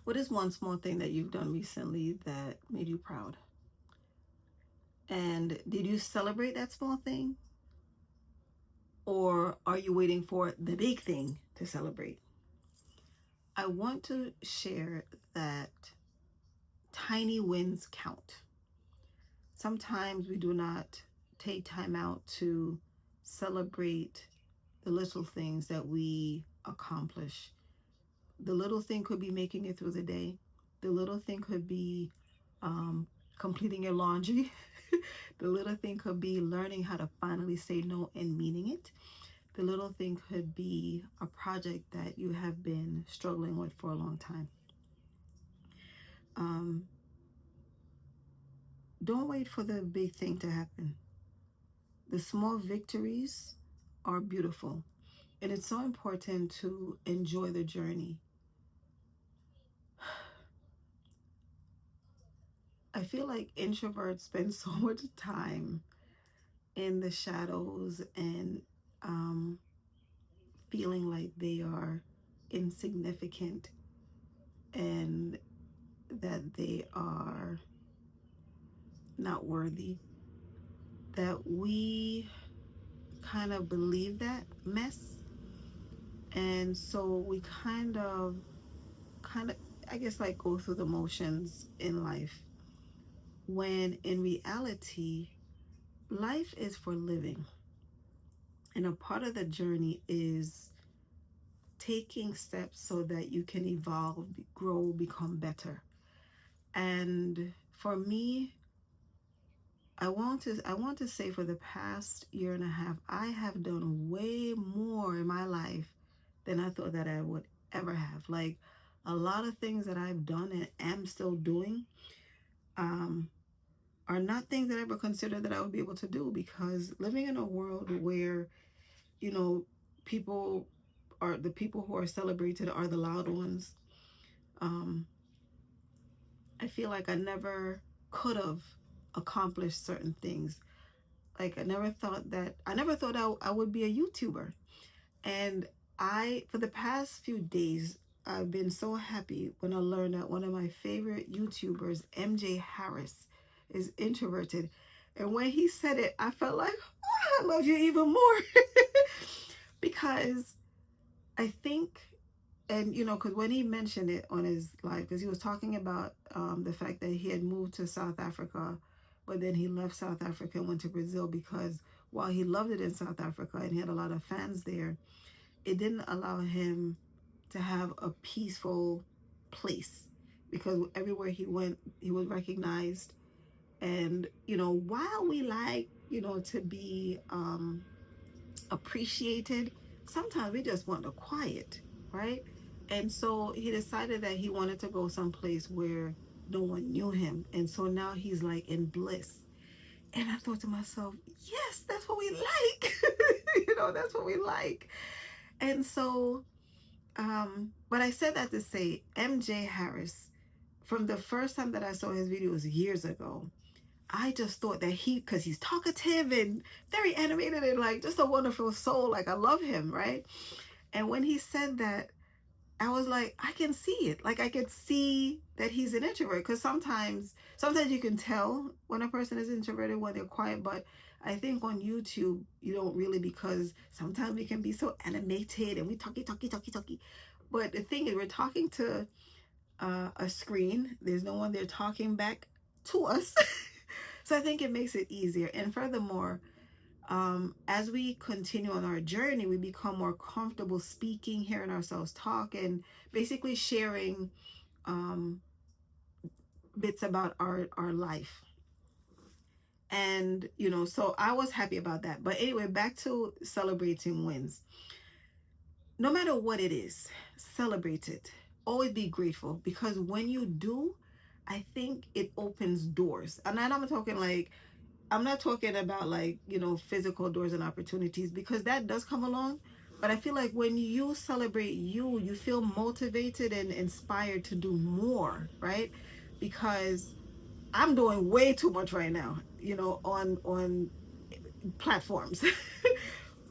What is one small thing that you've done recently that made you proud? And did you celebrate that small thing? Or are you waiting for the big thing to celebrate? I want to share that tiny wins count. Sometimes we do not take time out to celebrate the little things that we accomplish. The little thing could be making it through the day. The little thing could be um, completing your laundry. The little thing could be learning how to finally say no and meaning it. The little thing could be a project that you have been struggling with for a long time. Um, don't wait for the big thing to happen. The small victories are beautiful, and it's so important to enjoy the journey. I feel like introverts spend so much time in the shadows and um, feeling like they are insignificant and that they are not worthy. That we kind of believe that mess, and so we kind of, I guess, like go through the motions in life. When in reality, life is for living, and a part of the journey is taking steps so that you can evolve, grow, become better. And for me, I want to say for the past year and a half, I have done way more in my life than I thought that I would ever have. Like a lot of things that I've done and am still doing um, are not things that I ever considered that I would be able to do, because living in a world where, you know, people the people who are celebrated are the loud ones. Um, I feel like I never could have accomplished certain things. Like I never thought I would be a YouTuber. And for the past few days, I've been so happy when I learned that one of my favorite YouTubers, MJ Harris, is introverted. And when he said it, I felt like, oh, I love you even more. Because I think, and because when he mentioned it on his live, because he was talking about the fact that he had moved to South Africa, but then he left South Africa and went to Brazil, because while he loved it in South Africa and he had a lot of fans there, it didn't allow him to have a peaceful place, because everywhere he went, he was recognized. And while we like to be appreciated, sometimes we just want the quiet, right? And so he decided that he wanted to go someplace where no one knew him, and so now he's like in bliss. And I thought to myself, yes, that's what we like. That's what we like. And so but I said that to say, MJ Harris, from the first time that I saw his videos years ago, I just thought that because he's talkative and very animated and like just a wonderful soul, like I love him, right? And when he said that, I was like, I can see it. Like I could see that he's an introvert, because sometimes you can tell when a person is introverted when they're quiet, but I think on YouTube you don't really, because sometimes we can be so animated and we talky. But the thing is, we're talking to a screen. There's no one there talking back to us. So I think it makes it easier. And furthermore, as we continue on our journey, we become more comfortable speaking, hearing ourselves talk, and basically sharing um, bits about our life. And, so I was happy about that. But anyway, back to celebrating wins. No matter what it is, celebrate it. Always be grateful, because when you do, I think it opens doors. And I'm not talking about like, physical doors and opportunities, because that does come along. But I feel like when you celebrate you feel motivated and inspired to do more, right? Because I'm doing way too much right now, on platforms.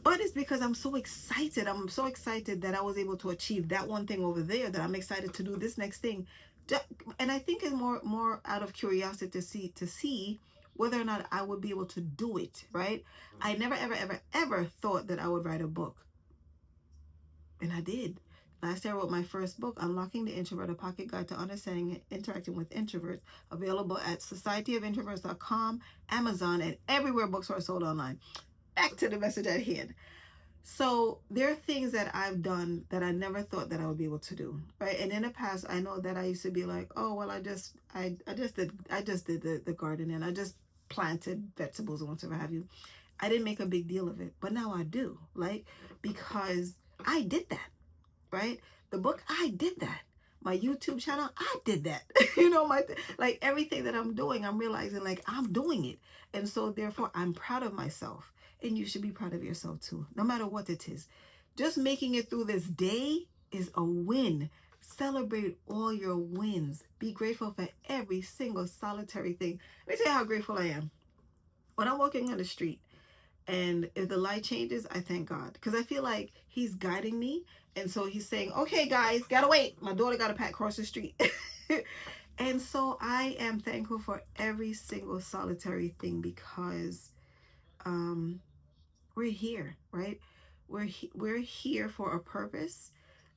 But it's because I'm so excited. I'm so excited that I was able to achieve that one thing over there, that I'm excited to do this next thing. And I think it's more out of curiosity to see whether or not I would be able to do it, right? I never ever ever ever thought that I would write a book, and I did. Last year I wrote my first book, Unlocking the Introvert, a pocket guide to understanding and interacting with introverts, available at societyofintroverts.com, Amazon, and everywhere books are sold online. Back to the message at hand. So there are things that I've done that I never thought that I would be able to do, right? And in the past, I know that I used to be like, oh well, I just did the garden, and I just planted vegetables and whatever have you. I didn't make a big deal of it, but now I do, like, because I did that, right? The book, I did that. My YouTube channel, I did that. Like everything that I'm doing, I'm realizing like I'm doing it. And so therefore I'm proud of myself. And you should be proud of yourself too, no matter what it is. Just making it through this day is a win. Celebrate all your wins. Be grateful for every single solitary thing. Let me tell you how grateful I am. When I'm walking on the street, and if the light changes, I thank God, because I feel like He's guiding me. And so He's saying, okay, guys, gotta wait. My daughter got to pack across the street. And so I am thankful for every single solitary thing, because um, we're here, right? We're here for a purpose.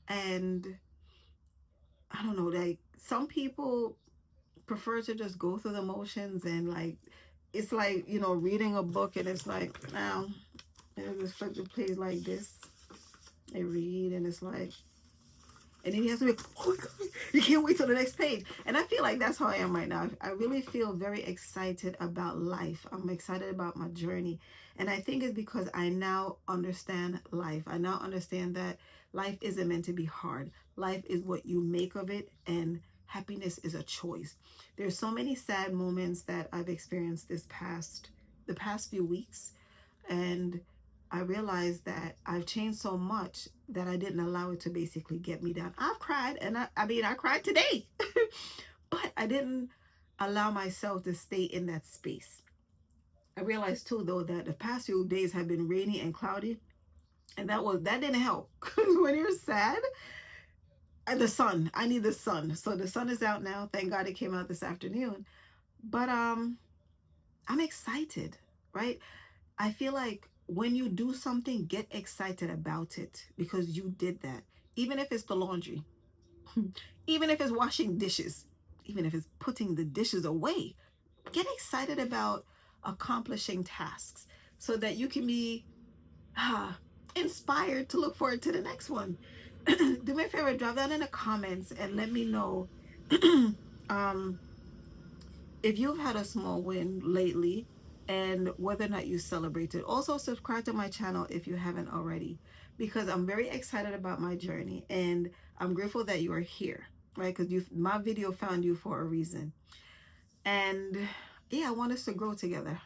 And I don't know, like some people prefer to just go through the motions, and like it's like, reading a book, and it's like, now just flip the page like this and read, and it's like, and then he has to be, oh my God, you can't wait till the next page. And I feel like that's how I am right now. I really feel very excited about life. I'm excited about my journey. And I think it's because I now understand life. I now understand that life isn't meant to be hard. Life is what you make of it, and happiness is a choice. There's so many sad moments that I've experienced the past few weeks, and I realized that I've changed so much that I didn't allow it to basically get me down. I've cried, and I cried today, but I didn't allow myself to stay in that space. I realized too, though, that the past few days have been rainy and cloudy, and that didn't help. Because when you're sad, and the sun, I need the sun. So the sun is out now. Thank God it came out this afternoon. But I'm excited, right? I feel like when you do something, get excited about it, because you did that. Even if it's the laundry, even if it's washing dishes, even if it's putting the dishes away, get excited about accomplishing tasks, so that you can be ah, inspired to look forward to the next one. Do me a favor, drop down in the comments and let me know um, if you've had a small win lately, and whether or not you celebrated. Also, subscribe to my channel if you haven't already, because I'm very excited about my journey, and I'm grateful that you are here, right? Because my video found you for a reason. And yeah, I want us to grow together.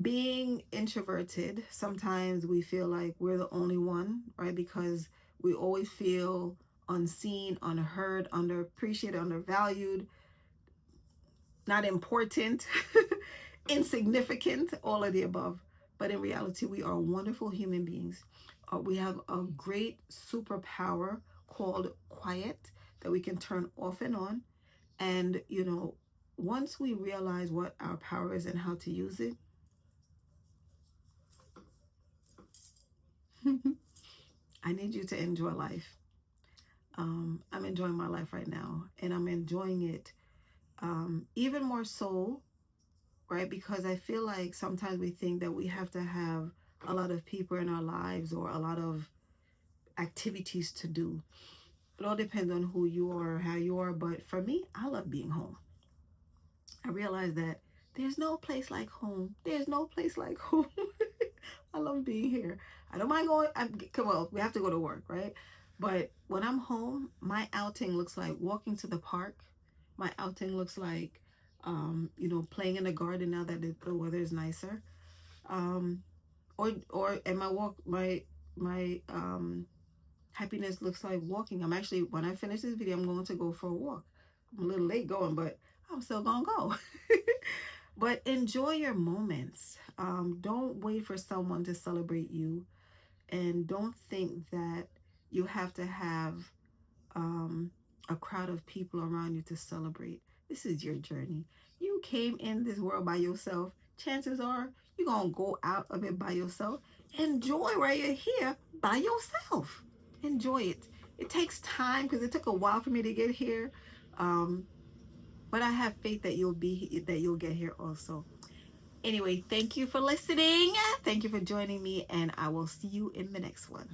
Being introverted, sometimes we feel like we're the only one, right? Because we always feel unseen, unheard, underappreciated, undervalued, not important, insignificant, all of the above. But in reality, we are wonderful human beings. We have a great superpower called quiet, that we can turn off and on. And, once we realize what our power is and how to use it, I need you to enjoy life. I'm enjoying my life right now, and I'm enjoying it even more so, right? Because I feel like sometimes we think that we have to have a lot of people in our lives, or a lot of activities to do. It all depends on who you are or how you are. But for me, I love being home. I realize that there's no place like home. There's no place like home. I love being here. I don't mind going. Come on, we have to go to work, right? But when I'm home, my outing looks like walking to the park. My outing looks like, playing in the garden now that the weather is nicer. Um, or and my happiness looks like walking. I'm actually, when I finish this video, I'm going to go for a walk. I'm a little late going, but I'm still gonna go. But enjoy your moments. Don't wait for someone to celebrate you, and don't think that you have to have um, a crowd of people around you to celebrate. This is your journey. You came in this world by yourself. Chances are you're going to go out of it by yourself. Enjoy while you're here by yourself. Enjoy it. It takes time because it took a while for me to get here. Um, but I have faith that you'll get here also. Anyway, thank you for listening. Thank you for joining me, and I will see you in the next one.